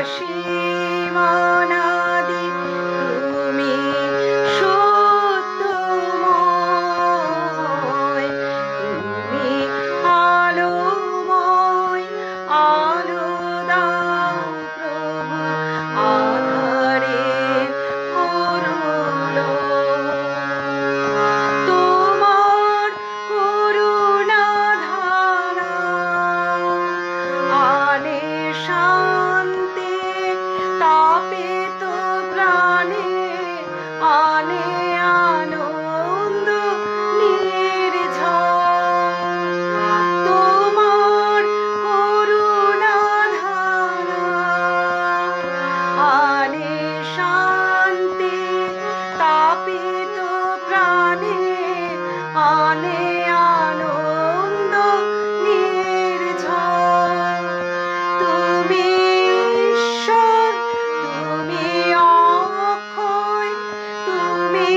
অসীম অনাদি তুমি সত্যময়, তুমি আলোময়, আলো দাও প্রভু আঁধারের করুণায়। তোমার করুণা ধারা আনে শান্তি তাপিত প্রাণে, আনে আনন্দ নির্ঝর। তোমার করুণা ধারা আনে শান্তি তাপিত প্রাণে, আনে আনন্দ নির্ঝর। তুমি ঈশ্বর, তুমি অক্ষয়, তুমি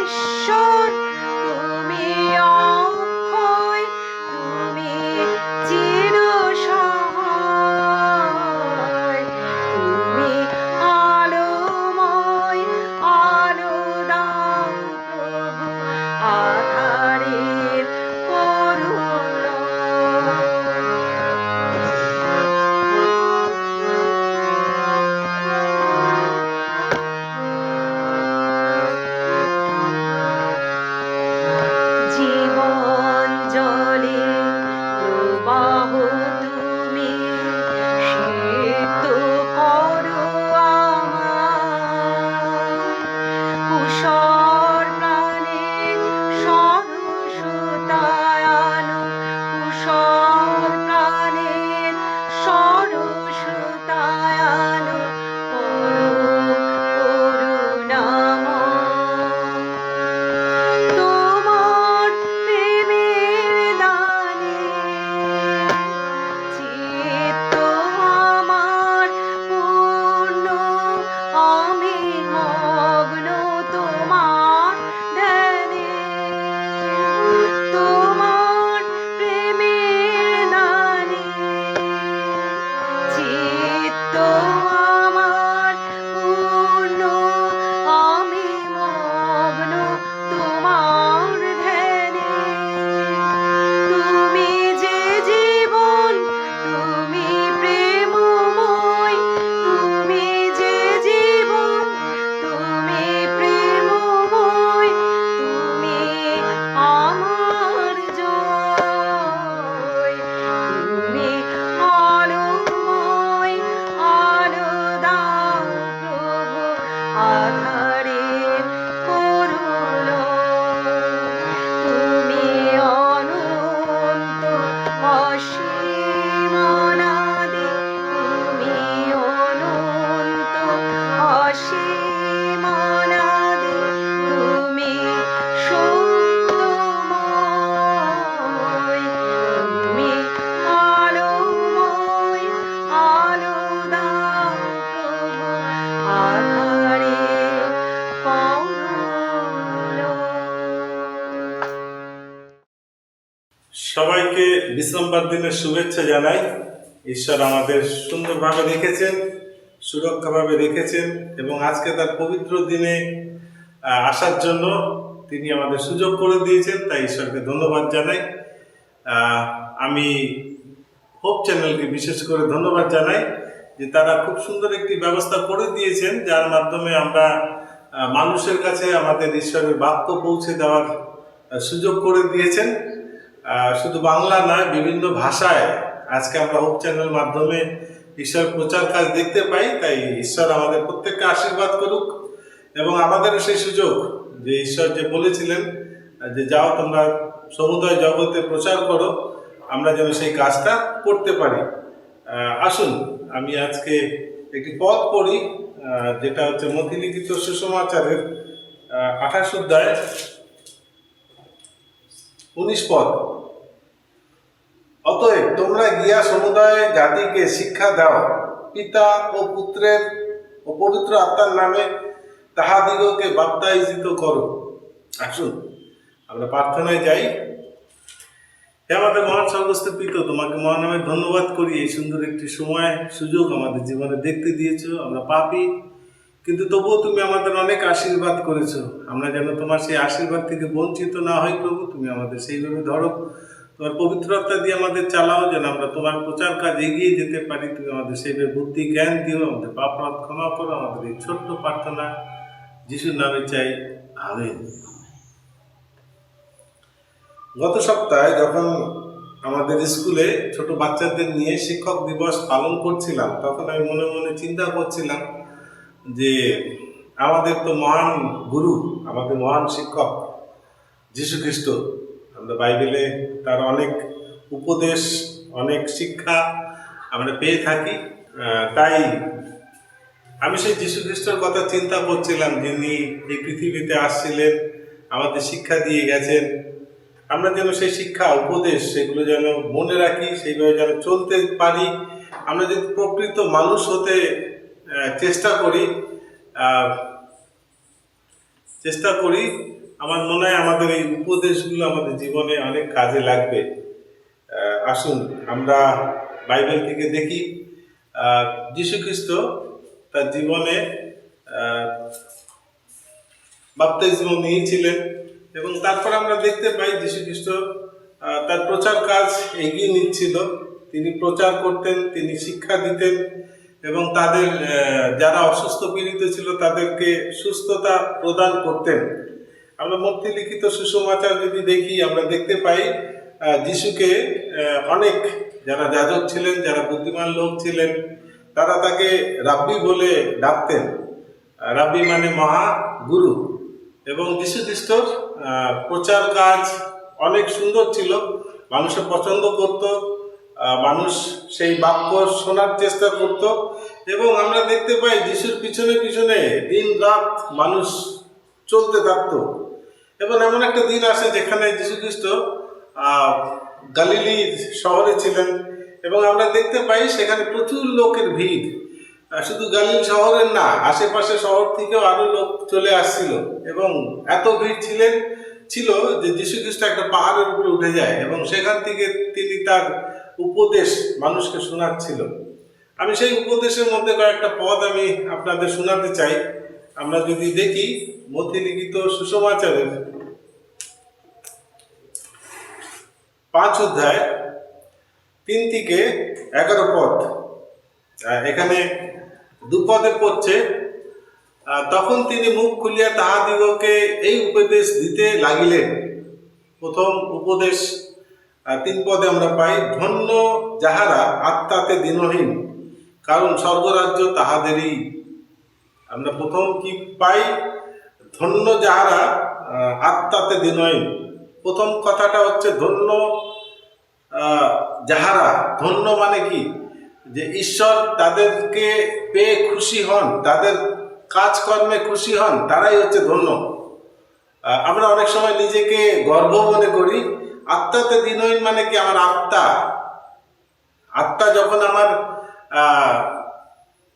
ঈশ্বর, তুমি অক্ষয়, তুমি চিরসহায়, তুমি আলোময়, আলো দাও প্রভু আঁধারের করুণায়। জীবন জলে প্রবাহ তুমি, সিক্ত করো আমায়। কুশল প্রাণের সরসতায় আনো, কুশল প্রাণের সরসতায় আনো পরম করুণাময়। তোমার প্রেমের দানে চিত্ত আমার পূর্ণ, আমি মগ্ন তোমার ধ্যানে। তোমার প্রেমের দানে চিত্ত আমার পূর্ণ, আমি মগ্ন তোমার ধ্যানে। তুমি যে জীবন, তুমি প্রেমময়, তুমি যে জীবন, তুমি প্রেমময়, তুমি আমার জয়। তুমি আলোময়, আলো দাও প্রভু আঁধারের করুণায়। তুমি অনন্ত অসীম অনাদি, তুমি অনন্ত অসীম অনাদি, তুমি সত্যময়, তুমি আলোময়, আলো দাও প্রভু আঁধারের করুণায়। সবাইকে ডিসেম্বর দিনের শুভেচ্ছা জানাই। ঈশ্বর আমাদের সুন্দরভাবে রেখেছেন, সুরক্ষাভাবে রেখেছেন এবং আজকে তার পবিত্র দিনে আসার জন্য তিনি আমাদের সুযোগ করে দিয়েছেন, তাই ঈশ্বরকে ধন্যবাদ জানাই। আমি হোপ চ্যানেলকে বিশেষ করে ধন্যবাদ জানাই যে তারা খুব সুন্দর একটি ব্যবস্থা করে দিয়েছেন, যার মাধ্যমে আমরা মানুষের কাছে আমাদের ঈশ্বরের বাক্য পৌঁছে দেওয়ার সুযোগ করে দিয়েছেন। শুধু বাংলা নয়, বিভিন্ন ভাষায় আজকে আমরা হোপ চ্যানেল মাধ্যমে ঈশ্বর প্রচার কাজ দেখতে পাই। তাই ঈশ্বর আমাদের প্রত্যেককে আশীর্বাদ করুক এবং আমাদেরও সেই সুযোগ, যে ঈশ্বর যে বলেছিলেন যে যাও তোমরা সমুদয় জগতে প্রচার করো, আমরা যেন সেই কাজটা করতে পারি। আসুন আমি আজকে একটি পদ পড়ি, যেটা হচ্ছে মথিলিখিত সুসমাচারের 28 অধ্যায় 19 পদ। অতএব তোমরা গিয়া সমুদায় জাতিকে শিক্ষা দাও, পিতা ও পুত্রের ও পবিত্র আত্মার নামে তাহাদিগকে বাপ্তাইজিত করো। আসুন আমরা প্রার্থনায় যাই। হে আমাদের মহান স্বর্গস্থ পিতা, তোমাকে মহান নামে ধন্যবাদ করি। এই সুন্দর একটি সময় সুযোগ আমাদের জীবনে দেখতে দিয়েছো। আমরা পাপী, কিন্তু তবুও তুমি আমাদের অনেক আশীর্বাদ করেছো। আমরা যেন তোমার সেই আশীর্বাদ থেকে বঞ্চিত না হই প্রভু, তুমি আমাদের সেইভাবে ধরো। তোমার পবিত্রতা দিয়ে আমাদের চালাও, যেন আমরা তোমার প্রচার কাজ এগিয়ে যেতে পারি। তুমি আমাদের সেইভাবে বুদ্ধি জ্ঞান দিও, আমাদের পাপ ক্ষমা করো। আমাদের এই ছোট্ট প্রার্থনা যিশুর নামে চাই, আমেন। গত সপ্তাহে যখন আমাদের স্কুলে ছোট বাচ্চাদের নিয়ে শিক্ষক দিবস পালন করছিলাম, তখন আমি মনে মনে চিন্তা করছিলাম যে আমাদের তো মহান গুরু, আমাদের মহান শিক্ষক যীশু খ্রিস্ট। আমরা বাইবেলে তার অনেক উপদেশ, অনেক শিক্ষা আমরা পেয়ে থাকি। তাই আমি সেই যীশু খ্রিস্টের কথা চিন্তা করছিলাম, যিনি এই পৃথিবীতে আসছিলেন, আমাদের শিক্ষা দিয়ে গেছেন। আমরা যেন সেই শিক্ষা উপদেশ সেগুলো যেন মনে রাখি, সেইভাবে যেন চলতে পারি। আমরা যদি প্রকৃত মানুষ হতে চেষ্টা করি, আমার মনে হয় আমাদের এই উপদেশগুলো আমাদের জীবনে অনেক কাজে লাগবে। আসুন আমরা বাইবেল থেকে দেখি যীশু খ্রিস্ট তার জীবনে বাপ্তিস্ম নিয়েছিলেন, এবং তারপর আমরা দেখতে পাই যীশু খ্রিস্ট তার প্রচার কাজ এগিয়ে নিচ্ছিল। তিনি প্রচার করতেন, তিনি শিক্ষা দিতেন, এবং তাদের যারা অসুস্থ পীড়িত ছিল তাদেরকে সুস্থতা প্রদান করতেন। আমরা মধ্যে লিখিত সুসমাচার যদি দেখি, আমরা দেখতে পাই যিশুকে অনেক যারা যাজক ছিলেন, যারা বুদ্ধিমান লোক ছিলেন, তারা তাকে রাব্বি বলে ডাকতেন। রাব্বি মানে মহাগুরু। এবং যীশু খ্রিস্টর প্রচার কাজ অনেক সুন্দর ছিল, মানুষে পছন্দ করত, মানুষ সেই বাক্য শোনার চেষ্টা করত। এবং আমরা দেখতে পাই যিশুর পিছনে পিছনে দিন রাত মানুষ চলতে থাকত। এবং এমন একটা দিন আসে যেখানে যীশু খ্রিস্ট গালিলি শহরে ছিলেন, এবং আমরা দেখতে পাই সেখানে প্রচুর লোকের ভিড়। শুধু গালিল শহরের না, আশেপাশে শহর থেকেও আরো লোক চলে আসছিল, এবং এত ভিড় ছিল যে যীশু খ্রিস্ট একটা পাহাড়ের উপরে উঠে যায়, এবং সেখান থেকে তিনি তার উপদেশ মানুষকে শোনাচ্ছিল। আমি সেই উপদেশের মধ্যে কয়েকটা পদ আমি আপনাদের শোনাতে চাই। আমরা যদি দেখি মধ্যে লিখিত সুসমাচারের 5 অধ্যায় 3 থেকে 11 পদ, এখানে 2 পদে পড়ছে, তখন তিনি মুখ খুলিয়া তাহাদিগকে এই উপদেশ দিতে লাগিলেন। প্রথম উপদেশ 3 পদে আমরা পাই, ধন্য যাহারা আত্মাতে দীনহীন, কারণ স্বর্গরাজ্য তাহাদেরই। আমরা প্রথম কি পাই? ধন্য যাহারা আত্মাতে দীনহীন। প্রথম কথাটা হচ্ছে ধন্য যাহারা। ধন্য মানে কি? যে ঈশ্বর তাদেরকে পেয়ে খুশি হন, তাদের কাজকর্মে খুশি হন, তারাই হচ্ছে ধন্য। আমরা অনেক সময় নিজেকে গর্ব মনে করি। আত্মাতে দীনহীন মানে কি? আমার আত্মা যখন আমার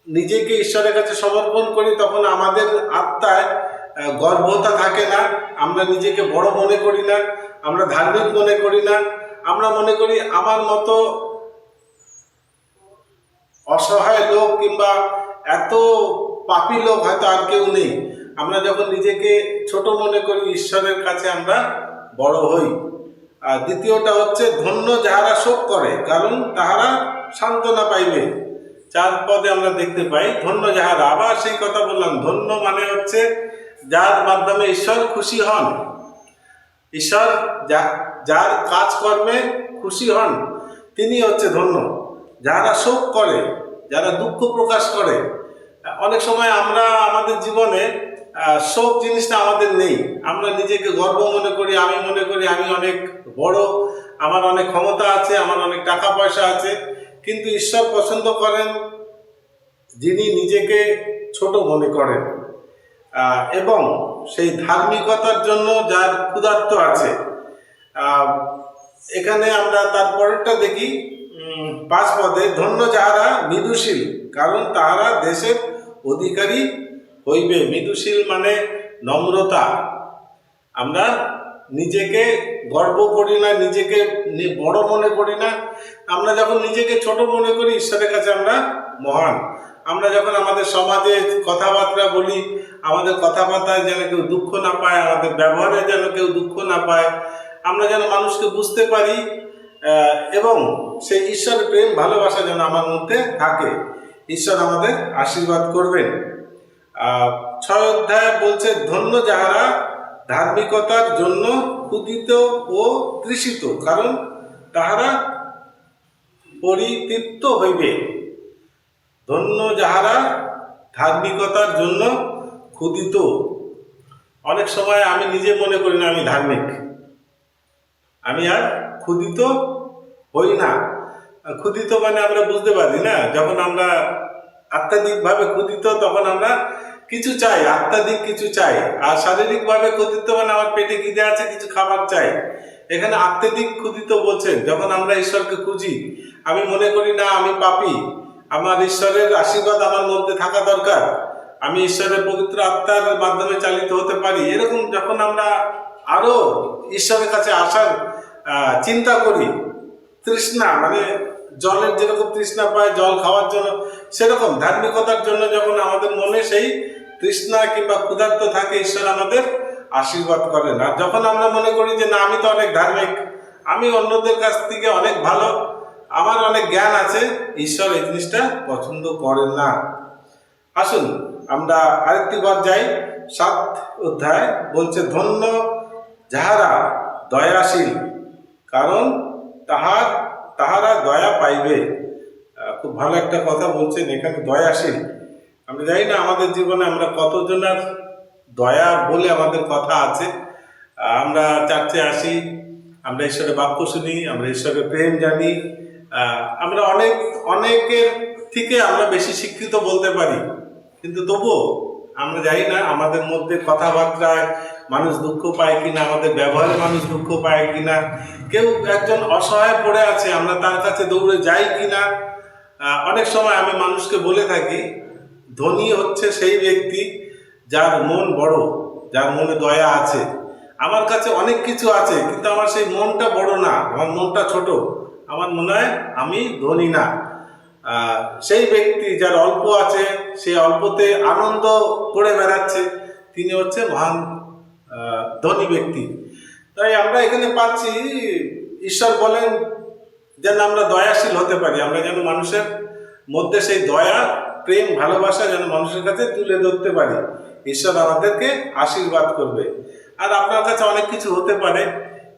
নিজেকে ঈশ্বরের কাছে সমর্পণ করি, তখন আমাদের আত্মায় গর্বতা থাকে না, আমরা নিজেকে বড় মনে করি না, আমরা ধার্মিক মনে করি না। আমরা মনে করি আমার মতো অসহায় লোক কিংবা এত পাপী লোক হয়তো আর কেউ নেই। আমরা যখন নিজেকে ছোট মনে করি, ঈশ্বরের কাছে আমরা বড় হই। আর দ্বিতীয়টা হচ্ছে ধন্য যাহারা শোক করে, কারণ তাহারা সান্ত্বনা পাইবে। 4 পদে আমরা দেখতে পাই ধন্য যাহারা। আবার সেই কথা বললাম, ধন্য মানে হচ্ছে যার মাধ্যমে ঈশ্বর খুশি হন। ঈশ্বর যার কাজকর্মে খুশি হন তিনি হচ্ছে ধন্য। যারা শোক করে, যারা দুঃখ প্রকাশ করে, অনেক সময় আমরা আমাদের জীবনে শোক জিনিসটা আমাদের নেই। আমরা নিজেকে গর্ব মনে করি, আমি মনে করি আমি অনেক বড়, আমার অনেক ক্ষমতা আছে, আমার অনেক টাকা পয়সা আছে। কিন্তু ঈশ্বর পছন্দ করেন যিনি নিজেকে ছোট মনে করেন, এবং সেই ধার্মিকতার জন্য যার ক্ষুধার্ত আছে। এখানে আমরা তারপরেরটা দেখি 5 পদে, ধন্য যাহারা মৃদুশীল, কারণ তাহারা দেশের অধিকারী হইবে। মৃদুশীল মানে নম্রতা। আমরা নিজেকে গর্ব করি না, নিজেকে বড় মনে করি না। আমরা যখন নিজেকে ছোট মনে করি, ঈশ্বরের কাছে আমরা মহান। আমরা যখন আমাদের সমাজে কথাবার্তা বলি, আমাদের কথাবার্তায় যেন কেউ দুঃখ না পায়, আমাদের ব্যবহারে যেন কেউ দুঃখ না পায়, আমরা যেন মানুষকে বুঝতে পারি, এবং সেই ঈশ্বরের প্রেম ভালোবাসা যেন আমার মধ্যে থাকে। ঈশ্বর আমাদের আশীর্বাদ করবেন। 6 অধ্যায় বলছে, ধন্য যাহারা ধার্মিকতার জন্য ক্ষুধিত ও তৃষিত, কারণ তাহারা পরিতৃপ্ত হইবে। ধন্য যাহারা ধার্মিকতার জন্য ক্ষুধিত। অনেক সময় আমি নিজে মনে করি না আমি ধার্মিক, আমি আর ক্ষুধিত হই না। ক্ষুধিত মানে আমরা বুঝতে পারি না, যখন আমরা আত্মাধিকভাবে ক্ষুধিত তখন আমরা কিছু চাই, আত্মাধিক কিছু চাই। আর শারীরিকভাবে ক্ষুধিত মানে আমার পেটে খিদে আছে, কিছু খাবার চাই। এখানে আত্মাধিক ক্ষুধিত বলছেন, যখন আমরা ঈশ্বরকে খুঁজি, আমি মনে করি না আমি পাপী, আমার ঈশ্বরের আশীর্বাদ আমার মধ্যে থাকা দরকার, আমি ঈশ্বরের পবিত্র আত্মার মাধ্যমে চালিত হতে পারি। এরকম যখন আমরা আরো ঈশ্বরের কাছে আসার চিন্তা করি, তৃষ্ণা মানে জলের যেরকম তৃষ্ণা পায় জল খাওয়ার জন্য, সেরকম ধার্মিকতার জন্য যখন আমাদের মনে সেই তৃষ্ণা কিংবা ক্ষুধার্ত থাকে, ঈশ্বর আমাদের আশীর্বাদ করেন। আর যখন আমরা মনে করি যে না আমি তো অনেক ধার্মিক, আমি অন্যদের কাছ থেকে অনেক ভালো, আমার অনেক জ্ঞান আছে, ঈশ্বর এই জিনিসটা পছন্দ করেন না। আসুন আমরা আরেকটি বার যাই। 7 অধ্যায় বলছে, ধন্য যাহারা দয়াশীল, কারণ তাহারা দয়া পাইবে। খুব ভালো একটা কথা বলছেন এখানে, দয়াশীল। আমরা জানি না আমাদের জীবনে আমরা কতজনের দয়া বলে আমাদের কথা আছে। আমরা চার্চে আসি, আমরা ঈশ্বরের বাক্য শুনি, আমরা ঈশ্বরের প্রেম জানি, আমরা অনেকের থেকে আমরা বেশি শিক্ষিত বলতে পারি, কিন্তু তবুও আমরা জানি না আমাদের মধ্যে কথাবার্তায় মানুষ দুঃখ পায় কিনা, আমাদের ব্যবহারে মানুষ দুঃখ পায় কিনা, কেউ একজন অসহায় পড়ে আছে আমরা তার কাছে দৌড়ে যাই কিনা। অনেক সময় আমি মানুষকে বলে থাকি, ধনী হচ্ছে সেই ব্যক্তি যার মন বড়, যার মনে দয়া আছে। আমার কাছে অনেক কিছু আছে কিন্তু আমার সেই মনটা বড় না, আমার মনটা ছোট, আমার মনে হয় আমি ধনী না। সেই ব্যক্তি যার অল্প আছে, সেই অল্পতে আনন্দ করে বেড়াচ্ছে, তিনি হচ্ছে মহান ধনী ব্যক্তি। তাই আমরা এখানে পাচ্ছি ঈশ্বর বলেন যেন আমরা দয়াশীল হতে পারি, আমরা যেন মানুষের মধ্যে সেই দয়া, প্রেম, ভালোবাসা যেন মানুষের কাছে তুলে ধরতে পারি। ঈশ্বর আমাদেরকে আশীর্বাদ করবে। আর আপনার কাছে অনেক কিছু হতে পারে,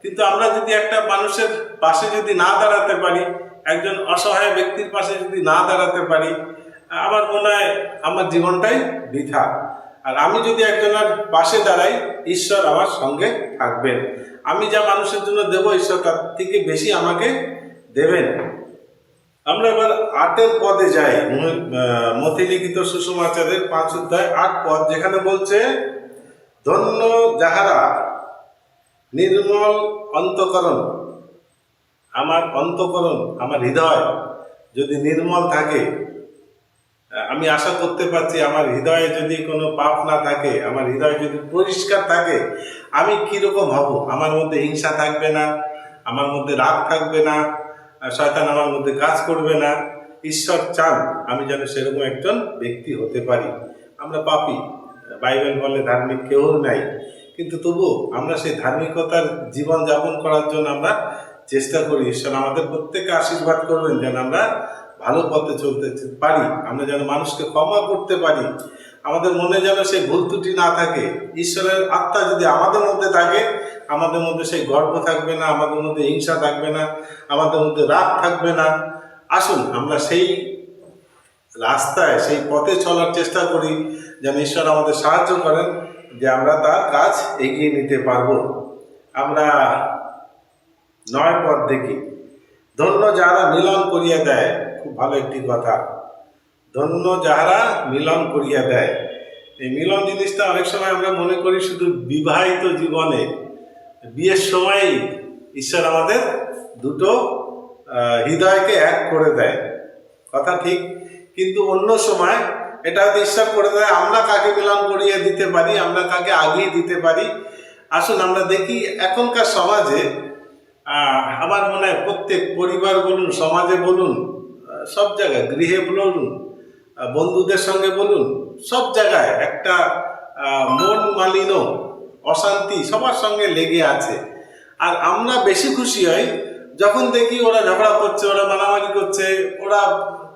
কিন্তু আমরা যদি একটা মানুষের পাশে যদি না দাঁড়াতে পারি, একজন অসহায় ব্যক্তির পাশে যদি না দাঁড়াতে পারি, আমার মনে হয় আমার জীবনটাই বৃথা। আর আমি যদি একজনের পাশে দাঁড়াই, ঈশ্বর আমার সঙ্গে থাকবেন। আমি যা মানুষের জন্য দেব, ঈশ্বর তার থেকে বেশি আমাকে দেবেন। আমরা এবার 8 পদে যাই, মথি লিখিত সুসমাচারের 5 অধ্যায় 8 পদ, যেখানে বলছে, ধন্য যাহারা নির্মল অন্তঃকরণ। আমার অন্তঃকরণ, আমার হৃদয় যদি নির্মল থাকে, আমি আশা করতে পারছি আমার হৃদয়ে যদি কোনো পাপ না থাকে, আমার হৃদয় যদি পরিষ্কার থাকে, আমি কীরকম হব? আমার মধ্যে হিংসা থাকবে না, আমার মধ্যে রাগ থাকবে না, শয়তান আমার মধ্যে কাজ করবে না। ঈশ্বর চান আমি যেন সেরকম একজন ব্যক্তি হতে পারি। আমরা পাপী, বাইবেল বলে ধার্মিক কেউ নাই, কিন্তু তবু আমরা সেই ধার্মিকতার জীবন যাপন করার জন্য আমরা চেষ্টা করি। ঈশ্বর আমাদের প্রত্যেককে আশীর্বাদ করবেন যেন আমরা ভালো পথে চলতে পারি, আমরা যেন মানুষকে ক্ষমা করতে পারি, আমাদের মনে যেন সেই ভুল ত্রুটি না থাকে। ঈশ্বরের আত্মা যদি আমাদের মধ্যে থাকে, আমাদের মধ্যে সেই গর্ব থাকবে না, আমাদের মধ্যে হিংসা থাকবে না, আমাদের মধ্যে রাগ থাকবে না। আসুন আমরা সেই রাস্তায়, সেই পথে চলার চেষ্টা করি, যেন ঈশ্বর আমাদের সাহায্য করেন যে আমরা তার কাজ এগিয়ে নিতে পারবো। আমরা 9 পদ দেখি, ধন্য যাহারা মিলন করিয়া দেয়। খুব ভালো একটি কথা, ধন্য যাহারা মিলন করিয়া দেয়। এই মিলন জিনিসটা অনেক সময় আমরা মনে করি শুধু বিবাহিত জীবনে, বিয়ের সময়ই ঈশ্বর আমাদের দুটো হৃদয়কে এক করে দেয়, কথা ঠিক, কিন্তু অন্য সময় এটা হয়তো ঈশ্বর করে দেয় আমরা কাকে মিলন করিয়ে দিতে পারি, আমরা কাকে আগিয়ে দিতে পারি। আসুন আমরা দেখি এখনকার সমাজে আমার মনে হয় প্রত্যেক পরিবার বলুন, সমাজে বলুন, সব জায়গায়, গৃহে বলুন, বন্ধুদের সঙ্গে বলুন, সব জায়গায় একটা মন মালিন্য, অশান্তি সবার সঙ্গে লেগে আছে। আর আমরা বেশি খুশি হই যখন দেখি ওরা ঝগড়া করছে, ওরা মারামারি করছে, ওরা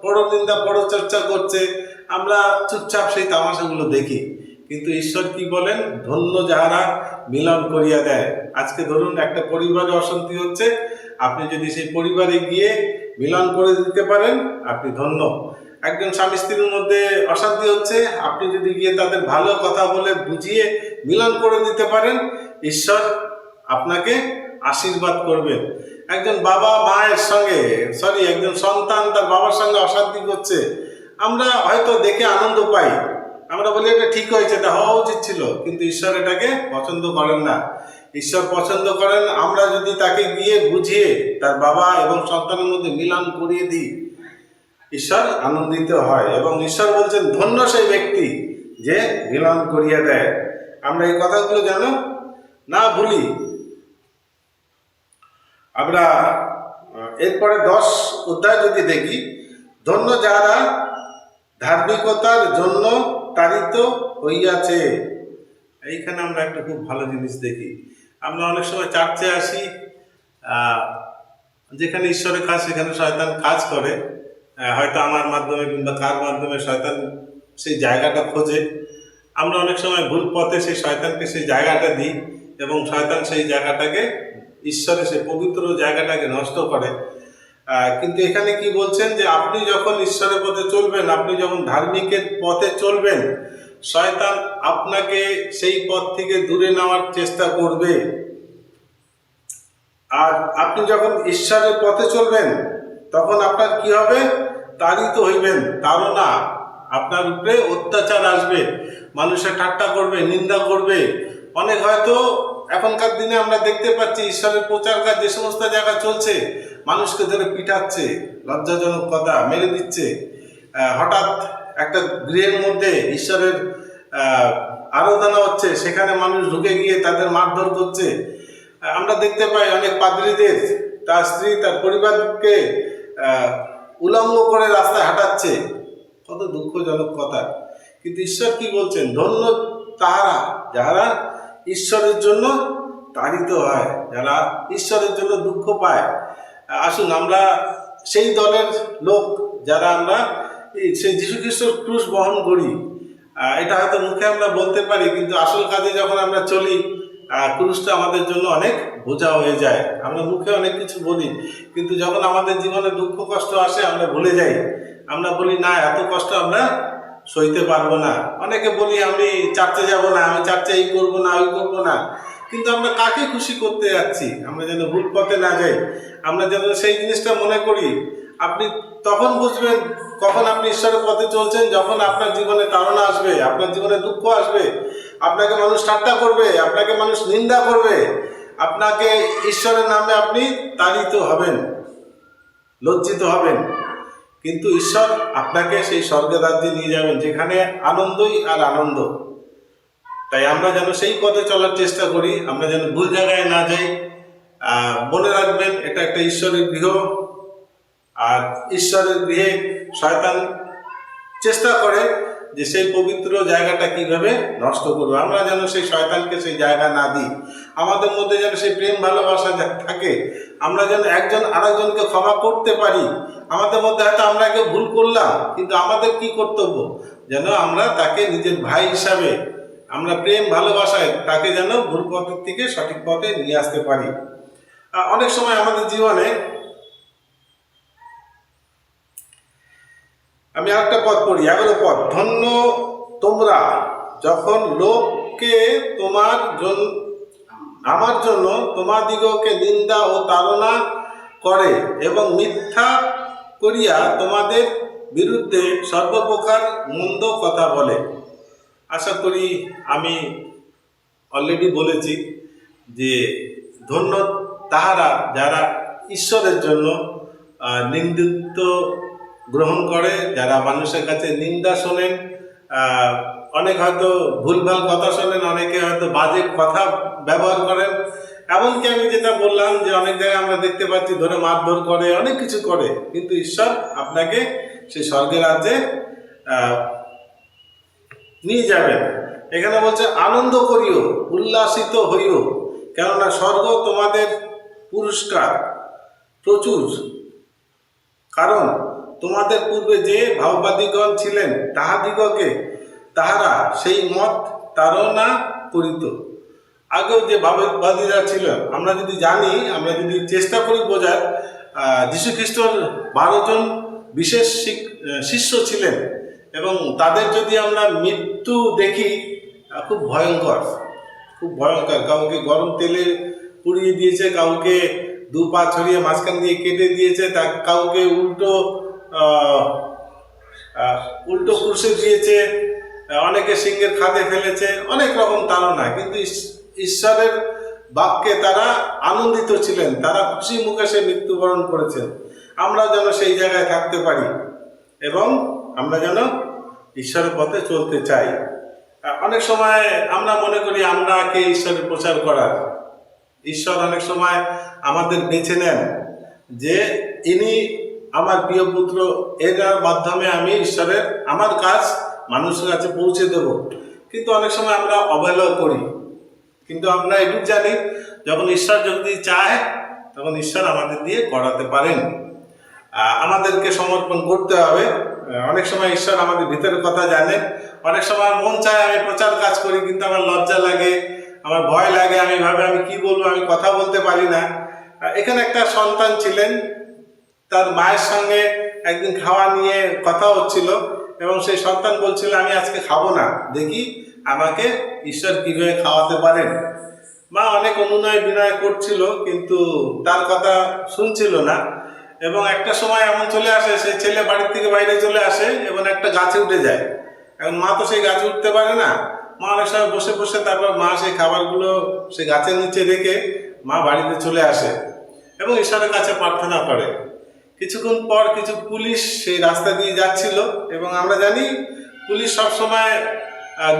পরনিন্দা পরচর্চা করছে, আমরা চুপচাপ সেই তামাশাগুলো দেখি। কিন্তু ঈশ্বর কি বলেন? ধন্য যাহারা মিলন করিয়া দেয়। আজকে ধরুন একটা পরিবারে অশান্তি হচ্ছে, আপনি যদি সেই পরিবারে গিয়ে মিলন করে দিতে পারেন, আপনি ধন্য। একজন স্বামী স্ত্রীর মধ্যে অশান্তি হচ্ছে, আপনি যদি গিয়ে তাদের ভালো কথা বলে বুঝিয়ে মিলন করে দিতে পারেন, ঈশ্বর আপনাকে আশীর্বাদ করবেন। একজন বাবা মায়ের সঙ্গে একজন সন্তান তার বাবার সঙ্গে অশান্তি করছে, আমরা হয়তো দেখে আনন্দ পাই, আমরা বলি এটা ঠিক হয়েছে, এটা হওয়া উচিত ছিল, কিন্তু ঈশ্বর এটাকে পছন্দ করেন না। ঈশ্বর পছন্দ করেন আমরা যদি তাকে গিয়ে বুঝিয়ে তার বাবা এবং সন্তানের মধ্যে মিলন করিয়ে দিই, ঈশ্বর আনন্দিত হয়। এবং ঈশ্বর বলছেন ধন্য সেই ব্যক্তি যে মিলন করিয়ে দেয়। আমরা এই কথাগুলো যেন না ভুলি। আমরা এরপরে 10 অধ্যায় যদি দেখি, ধন্য যারা ধার্মিকতার জন্য তাড়িত হইয়াছে। এইখানে আমরা একটা খুব ভালো জিনিস দেখি। আমরা অনেক সময় চার্চে আসি, যেখানে ঈশ্বরের কাজ সেখানে শয়তান কাজ করে, হয়তো আমার মাধ্যমে কিংবা কার মাধ্যমে শয়তান সেই জায়গাটা খোঁজে। আমরা অনেক সময় ভুল পথে সেই শয়তানকে সেই জায়গাটা দিই এবং শয়তান সেই জায়গাটাকে, ঈশ্বরের সেই পবিত্র জায়গাটাকে নষ্ট করে। কিন্তু এখানে কি বলছেন যে আপনি যখন ঈশ্বরের পথে চলবেন, আপনি যখন ধার্মিকের পথে চলবেন, শয়তান আপনাকে সেই পথ থেকে দূরে নেওয়ার চেষ্টা করবে। আর আপনি যখন ঈশ্বরের পথে চলবেন, তখন আপনার কি হবে? তাড়িত হইবেন, তাড়না, আপনার উপরে অত্যাচার আসবে, মানুষের ঠাট্টা করবে, নিন্দা করবে। অনেক হয়তো এখনকার দিনে আমরা দেখতে পাচ্ছি ঈশ্বরের প্রচার কাজ যে সমস্ত জায়গায় চলছে, মানুষকে ধরে পিটাচ্ছে, লজ্জাজনক কথা মেরে দিচ্ছে। হঠাৎ একটা গৃহের মধ্যে ঈশ্বরের আরাধনা হচ্ছে, সেখানে মানুষ ঢুকে গিয়ে তাদের মারধর করছে। আমরা দেখতে পাই অনেক পাদ্রীদের তার স্ত্রী তার পরিবারকে উলঙ্গ করে রাস্তায় হাঁটাচ্ছে। কত দুঃখজনক কথা। কিন্তু ঈশ্বর কি বলছেন? ধন্য তাহারা যারা ঈশ্বরের জন্য তাড়িত হয়, যারা ঈশ্বরের জন্য দুঃখ পায়। আসুন আমরা সেই দলের লোক যারা আমরা সেই যীশু খ্রিস্টর ক্রুশ বহন করি। এটা হয়তো মুখে আমরা বলতে পারি, কিন্তু আসল কাজে যখন আমরা চলি, ক্রুশটা আমাদের জন্য অনেক বোঝা হয়ে যায়। আমরা মুখে অনেক কিছু বলি, কিন্তু যখন আমাদের জীবনে দুঃখ কষ্ট আসে আমরা ভুলে যাই। আমরা বলি না, এত কষ্ট আমরা সইতে পারবো না। অনেকে বলি আমি চার্চে যাব না, আমি চার্চে এই করবো না, ওই করবো না। কিন্তু আমরা কাকে খুশি করতে যাচ্ছি? আমরা যেন ভুল পথে না যাই, আমরা যেন সেই জিনিসটা মনে করি। আপনি তখন বুঝবেন কখন আপনি ঈশ্বরের পথে চলছেন, যখন আপনার জীবনে তাড়না আসবে, আপনার জীবনে দুঃখ আসবে, আপনাকে মানুষ ঠাট্টা করবে, আপনাকে মানুষ নিন্দা করবে, আপনাকে ঈশ্বরের নামে আপনি তাড়িত হবেন, লজ্জিত হবেন। কিন্তু ঈশ্বর আপনাকে সেই স্বর্গের রাজ্যে নিয়ে যাবেন, যেখানে আনন্দই আর আনন্দ। তাই আমরা যেন সেই পথে চলার চেষ্টা করি, আমরা যেন ভুল জায়গায় না যাই। মনে রাখবেন এটা একটা ঈশ্বরের গৃহ, আর ঈশ্বরের গৃহে শয়তান চেষ্টা করে যে সেই পবিত্র জায়গাটা কিভাবে নষ্ট করবে। আমরা যেন সেই শয়তানকে সেই জায়গা না দিই। আমাদের মধ্যে যেন সেই প্রেম ভালোবাসা থাকে, আমরা যেন একজন আরেকজনকে ক্ষমা করতে পারি। আমাদের মধ্যে হয়তো আমরা কেউ ভুল করলাম, কিন্তু আমাদের কি কর্তব্য? যেন আমরা তাকে নিজের ভাই হিসাবে আমরা প্রেম ভালোবাসায় তাকে যেন ভুল পথের থেকে সঠিক পথে নিয়ে আসতে পারি। অনেক সময় আমাদের জীবনে, আমি আরেকটা পদ পড়ি, 11 পদ, ধন্য তোমরা যখন লোককে আমার জন্য তোমাদিগকে নিন্দা ও তাড়না করে এবং মিথ্যা করিয়া তোমাদের বিরুদ্ধে সর্বপ্রকার মন্দ কথা বলে। আশা করি আমি অলরেডি বলেছি যে ধন্য তাহারা যারা ঈশ্বরের জন্য নিন্দিত গ্রহণ করে, যারা মানুষের কাছে নিন্দা শোনেন, আহ, অনেক হয়তো ভুলভাল কথা শোনেন, অনেকে হয়তো বাজে কথা ব্যবহার করেন। এমনকি আমি যেটা বললাম যে অনেক জায়গায় আমরা দেখতে পাচ্ছি ধরে মারধর করে, অনেক কিছু করে, কিন্তু ঈশ্বর আপনাকে সেই স্বর্গের রাজ্যে আহ, নিয়ে যাবেন। এখানে বলছে আনন্দ করিও, উল্লাসিত হইও, কেননা স্বর্গ তোমাদের পুরস্কার প্রচুর। কারণ তোমাদের পূর্বে যে ভাববাদীগণ ছিলেন তাহারা সেই মত তাড়না করিত। আগেও যে ভাববাদীরা ছিল, আমরা যদি জানি, আমরা যদি চেষ্টা করি বোঝার, যীশু খ্রিস্টর 12 জন বিশেষ শিষ্য ছিলেন, এবং তাদের যদি আমরা মৃত্যু দেখি, খুব ভয়ঙ্কর, খুব ভয়ঙ্কর। কাউকে গরম তেলে পুড়িয়ে দিয়েছে, কাউকে 2 পা ছড়িয়ে মাঝখান দিয়ে কেটে দিয়েছে, কাউকে উল্টো কুরসে দিয়েছে, অনেকে সিংহের খাদে ফেলেছে, অনেক রকম তাড়না। কিন্তু ঈশ্বরের বাক্যে তারা আনন্দিত ছিলেন, তারা খুশি মুখে সে মৃত্যুবরণ করেছেন। আমরা যেন সেই জায়গায় থাকতে পারি এবং আমরা যেন ঈশ্বরের পথে চলতে চাই। অনেক সময় আমরা মনে করি আমরা কে ঈশ্বরের প্রচার করার। ঈশ্বর অনেক সময় আমাদের বেছে নেন যে ইনি আমার প্রিয় পুত্র, এটার মাধ্যমে আমি ঈশ্বরের আমার কাজ মানুষের কাছে পৌঁছে দেব। কিন্তু অনেক সময় আমরা অবহেলা করি। কিন্তু আমরা এটুকু জানি, যখন ঈশ্বর যদি চায় তখন ঈশ্বর আমাদের দিয়ে করাতে পারেন। আমাদেরকে সমর্পণ করতে হবে। অনেক সময় ঈশ্বর আমাদের ভিতরের কথা জানেন। অনেক সময় মন চায় আমি প্রচার কাজ করি, কিন্তু আমার লজ্জা লাগে, আমার ভয় লাগে, আমি কি বলবো, আমি কথা বলতে পারি না। এখানে একটা সন্তান ছিলেন, তার মায়ের সঙ্গে একদিন খাওয়া নিয়ে কথা হচ্ছিল, এবং সেই সন্তান বলছিল আমি আজকে খাবো না, দেখি আমাকে ঈশ্বর কিভাবে খাওয়াতে পারেন। মা অনেক অনুনয় বিনয় করছিল, কিন্তু তার কথা শুনছিল না। এবং একটা সময় এমন চলে আসে, সেই ছেলে বাড়ির থেকে বাইরে চলে আসে এবং একটা গাছে উঠে যায়। এখন মা তো সেই গাছে উঠতে পারে না। মা অনেক সময় বসে বসে, তারপর মা সেই খাবারগুলো সেই গাছের নিচে রেখে মা বাড়িতে চলে আসে এবং ঈশ্বরের কাছে প্রার্থনা করে। কিছুক্ষণ পর কিছু পুলিশ সেই রাস্তা দিয়ে যাচ্ছিল, এবং আমরা জানি পুলিশ সবসময়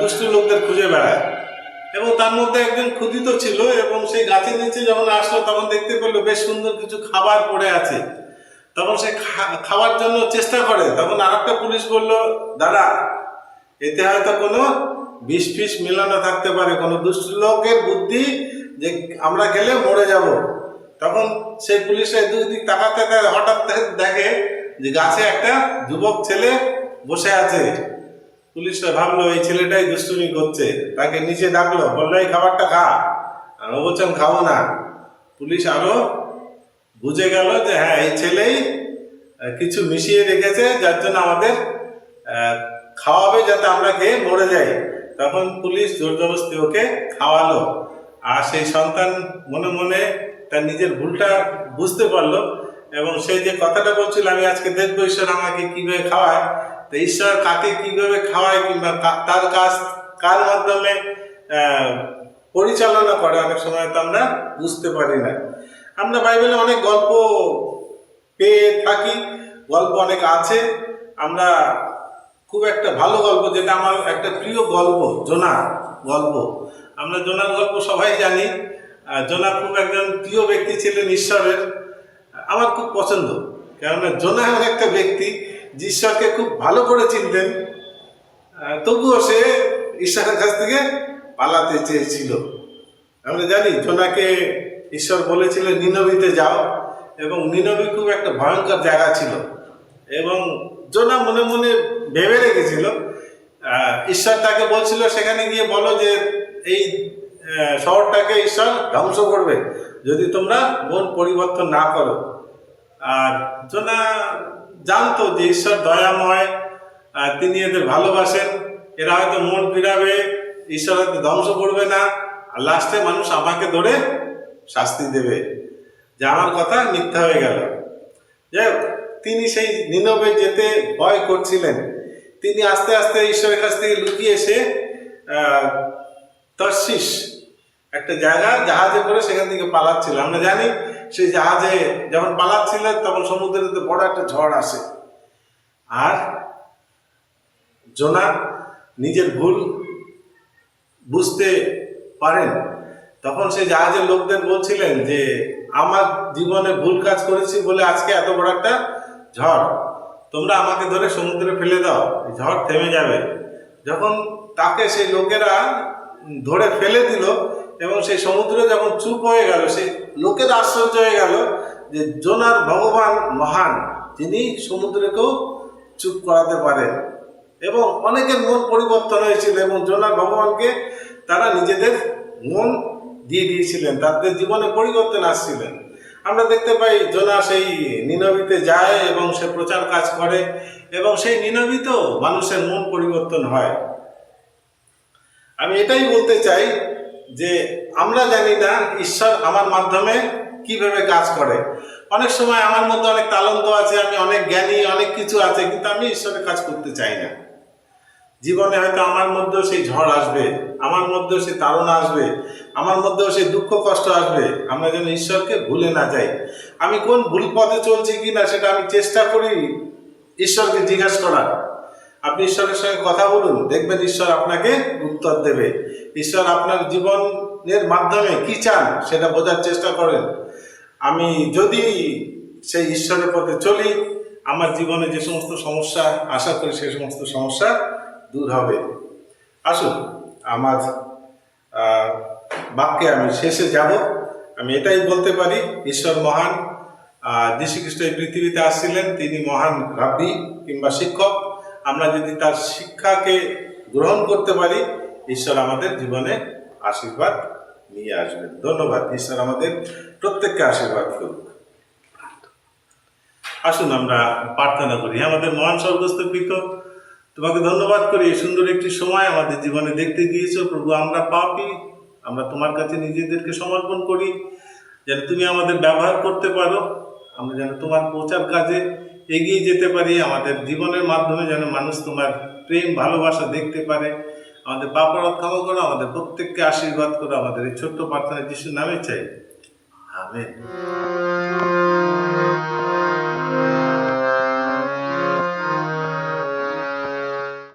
দুষ্টু লোকদের খুঁজে বেড়ায়, এবং তার মধ্যে একজন ক্ষুধিত ছিল, এবং সেই গাছের নিচে যখন আসলো তখন দেখতে পেলো বেশ সুন্দর কিছু খাবার পড়ে আছে। তখন সে খাওয়ার জন্য চেষ্টা করে। তখন আরেকটা পুলিশ বলল, দাদা, এতে হয়তো কোনো বিষ ফিস মিলানো থাকতে পারে, কোনো দুষ্ট লোকের বুদ্ধি যে আমরা খেলে মরে যাব। তখন সেই পুলিশের দুদিক তাকাতে হঠাৎ দেখে যে গাছে একটা যুবক ছেলে বসে আছে। পুলিশরা ভাবলো এই ছেলেটাই দুষ্টুমি করছে, তাকে নিচে ডাকলো, বললো এই খাবারটা খা। আর ও বলছেন খাবো না। পুলিশ আরো বুঝে গেল যে হ্যাঁ, এই ছেলেই কিছু মিশিয়ে রেখেছে, যার জন্য আমাদের খাওয়াবে, যাতে আমরা খেয়ে মরে যাই। তখন পুলিশ জোর জবরদস্তি ওকে খাওয়ালো। আর সেই সন্তান মনে মনে তার নিজের ভুলটা বুঝতে পারলো, এবং সেই যে কথাটা বলছিল আমি আজকে দেখবো ঈশ্বর আমাকে কিভাবে খাওয়ায়, তো ঈশ্বর কাকে কিভাবে খাওয়ায় কিংবা তার কাজ কার মাধ্যমে পরিচালনা করে, অনেক সময় তো আমরা বুঝতে পারি না। আমরা বাইবেলে অনেক গল্প পেয়ে থাকি, গল্প অনেক আছে। আমরা খুব একটা ভালো গল্প, যেটা আমার একটা প্রিয় গল্প, জোনার গল্প। আমরা জোনার গল্প সবাই জানি। জোনা খুব একজন প্রিয় ব্যক্তি ছিলেন ঈশ্বরের, আমার খুব পছন্দ। কেননা জোনা এমন একটা ব্যক্তি যে ঈশ্বরকে খুব ভালো করে চিনতেন, তবুও সে ঈশ্বরের কাছ থেকে পালাতে চেয়েছিল। আমরা জানি জোনাকে ঈশ্বর বলেছিলেন নিনবিতে যাও, এবং নিনবি খুব একটা ভয়ঙ্কর জায়গা ছিল, এবং জোনা মনে মনে ভেবে রেখেছিল, ঈশ্বর তাকে বলছিল সেখানে গিয়ে বলো যে এই শহরটাকে ঈশ্বর ধ্বংস করবে যদি তোমরা মন পরিবর্তন না করো। আর জোনা জানতো যে ঈশ্বর দয়াময়, তিনি এদের ভালোবাসেন, এরা হয়তো মন ফিরাবে, ঈশ্বর হয়তো ধ্বংস করবে না, আর লাস্টে মানুষ আমাকে ধরে শাস্তি দেবে, যে আমার কথা মিথ্যা হয়ে গেল। যাই হোক, তিনি সেই নিনবে যেতে ভয় করছিলেন। তিনি আস্তে আস্তে ঈশ্বরের কাছ থেকে লুকিয়ে এসে তর্শিস একটা জায়গা জাহাজে করে সেখান থেকে পালাচ্ছিল। আমরা জানি সেই জাহাজে যখন পালাচ্ছিলেন তখন সমুদ্রেতে বড় একটা ঝড় আসে, আর জোনা নিজের ভুল বুঝতে পারেন, তখন সেই জাহাজের লোকদের বলছিলেন যে আমার জীবনে ভুল কাজ করেছি বলে আজকে এত বড় একটা ঝড়, তোমরা আমাকে ধরে সমুদ্রে ফেলে দাও, ঝড় থেমে যাবে। যখন তাকে সেই লোকেরা ধরে ফেলে দিল এবং সেই সমুদ্র যখন চুপ হয়ে গেল, সেই লোকের আশ্চর্য হয়ে গেল যে জোনার ভগবান মহান, যিনি সমুদ্রকেও চুপ করাতে পারেন। এবং অনেকের মন পরিবর্তন হয়েছিল এবং জোনার ভগবানকে তারা নিজেদের মন দিয়ে দিয়েছিলেন, তাদের জীবনে পরিবর্তন আসছিলেন। আমরা দেখতে পাই জোনা সেই নিনবিতে যায় এবং সে প্রচার কাজ করে এবং সেই নিনবিতেও মানুষের মন পরিবর্তন হয়। আমি এটাই বলতে চাই যে আমরা জানি না ঈশ্বর আমার মাধ্যমে কিভাবে কাজ করে। অনেক সময় আমার মধ্যে অনেক তালন্ত আছে, আমি অনেক জ্ঞানী, অনেক কিছু আছে, কিন্তু আমি ঈশ্বরের কাজ করতে চাই না। জীবনে হয়তো আমার মধ্যেও সেই ঝড় আসবে, আমার মধ্যেও সেই তাড়না আসবে, আমার মধ্যেও সেই দুঃখ কষ্ট আসবে। আমরা যেন ঈশ্বরকে ভুলে না যাই। আমি কোন ভুল পথে চলছি কিনা সেটা আমি চেষ্টা করি ঈশ্বরকে জিজ্ঞাসা করার। আপনি ঈশ্বরের সঙ্গে কথা বলুন, দেখবেন ঈশ্বর আপনাকে উত্তর দেবে। ঈশ্বর আপনার জীবনের মাধ্যমে কি চান সেটা বোঝার চেষ্টা করেন। আমি যদি সেই ঈশ্বরের পথে চলি, আমার জীবনে যে সমস্ত সমস্যা আশা করি সেই সমস্ত সমস্যা দূর হবে। আসুন, আমার বাক্যে আমি শেষে যাব। আমি এটাই বলতে পারি, ঈশ্বর মহান। যীশু খ্রিস্ট এই পৃথিবীতে আসছিলেন, তিনি মহান রাব্বি কিংবা শিক্ষক। আমরা যদি তার শিক্ষাকে গ্রহণ করতে পারি, ঈশ্বর আমাদের জীবনে আশীর্বাদ নিয়ে আসবেন। ধন্যবাদ। ঈশ্বর আমাদের প্রত্যেককে আশীর্বাদ করুন। আসুন আমরা প্রার্থনা করি। আমাদের মহান স্বর্গস্থ পিতা, তোমাকে ধন্যবাদ করি এই সুন্দর একটি সময় আমাদের জীবনে দেখতে দিয়েছো প্রভু। আমরা পাপী, আমরা তোমার কাছে নিজেদেরকে সমর্পণ করি যেন তুমি আমাদের ব্যবহার করতে পারো, আমরা যেন তোমার প্রচার কাজে এগিয়ে যেতে পারি। আমাদের জীবনের মাধ্যমে যেন মানুষ তোমার প্রেম ভালোবাসা দেখতে পারে। আমাদের পাপ অপরাধ ক্ষমা করো, আমাদের প্রত্যেককে আশীর্বাদ করো। আমাদের এই ছোট্ট প্রার্থনা যিশুর নামে চাই, আমেন।